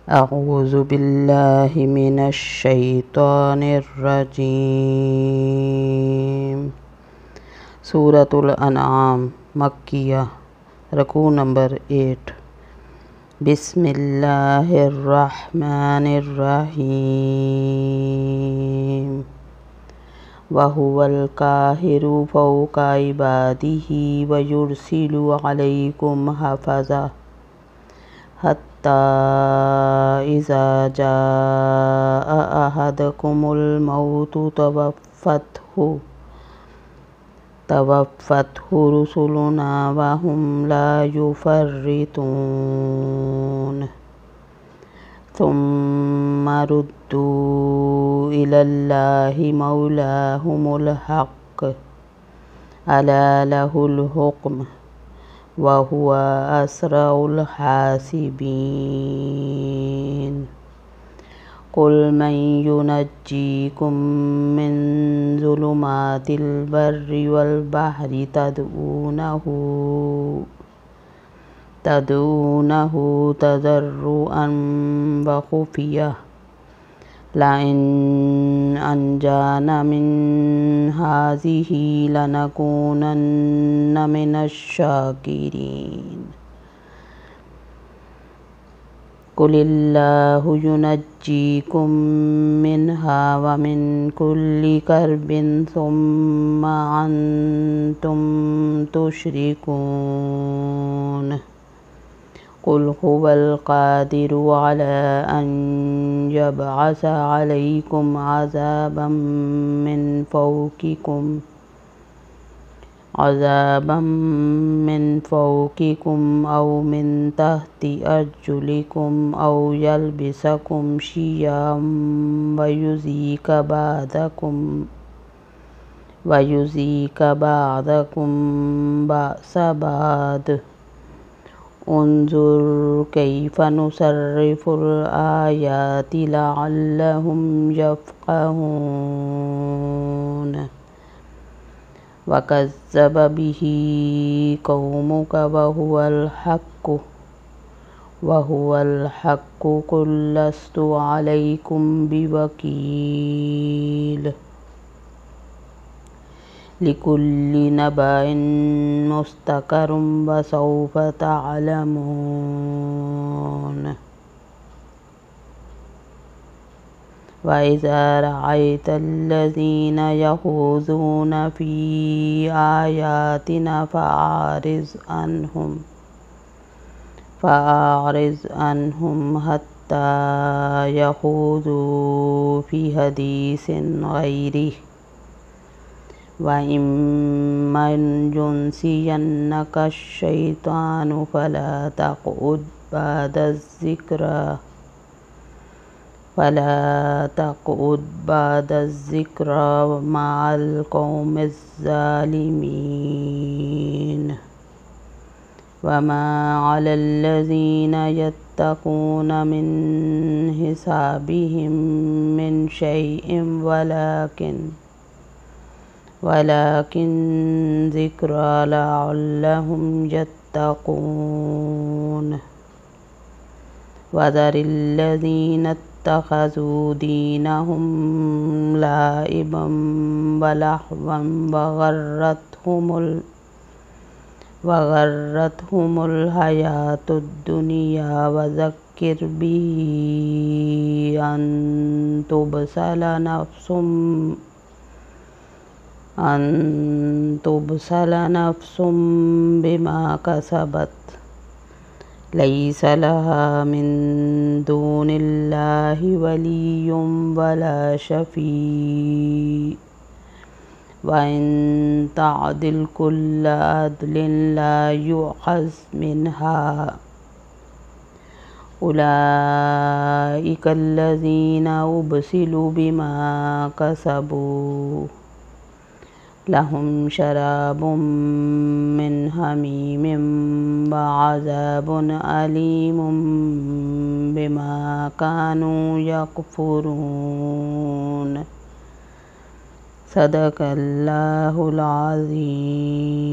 अऊज़ु बिल्लाहि मिनश शैतानिर रजीम। सूरतुल अनआम मक्किया, रकू नंबर 8। बिस्मिल्लाहिर्रहमानिर्रहीम। वहुवल काहिरु फौका इबादिही वयुरसिलु अलैकुम हफ़ज़ा हत्ता इज़ा जाअ अहदकुमुल मौतु तवफ़्फ़तहु रुसुलुना वहुम ला युफ़र्रितून। सुम्मा रुद्दू इलल्लाहि मौलाहुमुल हक़्क़ अला लहुल हुक्म वहुवा अस्रउल हासिबीन। कुल मन युनज्जीकुम मिन ज़ुलुमातिल बर्रि वल बहरि तदऊनहु तज़र्रुअन व खुफ़िय्या लइन अंजाना मिन हाज़िही लनकूनन्न मिनश शाकिरीन। कुलिल्लाहु युनज्जीकुम मिन्हा व मिन कुल्लि कर्बिन सुम्मा अंतुम तुशरिकून। कुल हुवल क़ादिरु अला अन यबअस अलैकुम अज़ाबम मिन फ़ौक़िकुम औ मिन तहति अर्जुलिकुम औ यल्बिसकुम शियअम वयुज़ीक़ बअदकुम बअस बअद। उन्ज़ुर कैफ़ नुसर्रिफ़ुल आयाति लअल्लहुम यफ़क़हून। वकज़्ज़ब बिही क़ौमुक वहुवल हक़्क़ु क़ुल लस्तु अलैकुम बिवकील। लिकुल्लि नबइन मुस्तक़र्रुम व सौफ़ तअलमून। वइज़ा रअयतल्लज़ीना यख़ूज़ून फ़ी आयातिना फ़अरिज़ अन्हुम हत्ता यख़ूज़ू फ़ी हदीसिन ग़ैरिह व इम्मा युनसियन्नकश शैतानु फ़ला तक़उद बअदज़्ज़िक्रा मअल क़ौमिज़ ज़ालिमीन। वमा अलल्लज़ीना यत्तक़ून मिन हिसाबिहिम मिन शैइन वलाकिन ज़िक्रा लअल्लहुम यत्तक़ून। वज़रिल्लज़ीना इत्तख़ज़ू दीनहुम लाइबन व लहवन वगर्रतहुमुल हयातुद दुनिया वज़क्किर बिही अन तुबसला नफ्सुम बिमा कसबत लैस लहा मिन दूनिल्लाहि वलिय्युम वला शफ़ी व इन तअदिल कुल्ल अदलिन ला युअख़ज़ मिनहा। उलाइकल्लज़ीना उबसिलु बिमा कसबू लहुम शराबुम मिन हमीमिम व अज़ाबुन अलीमुम बिमा कानू यकफ़ुरून। सदक़ल्लाहुल अज़ीम।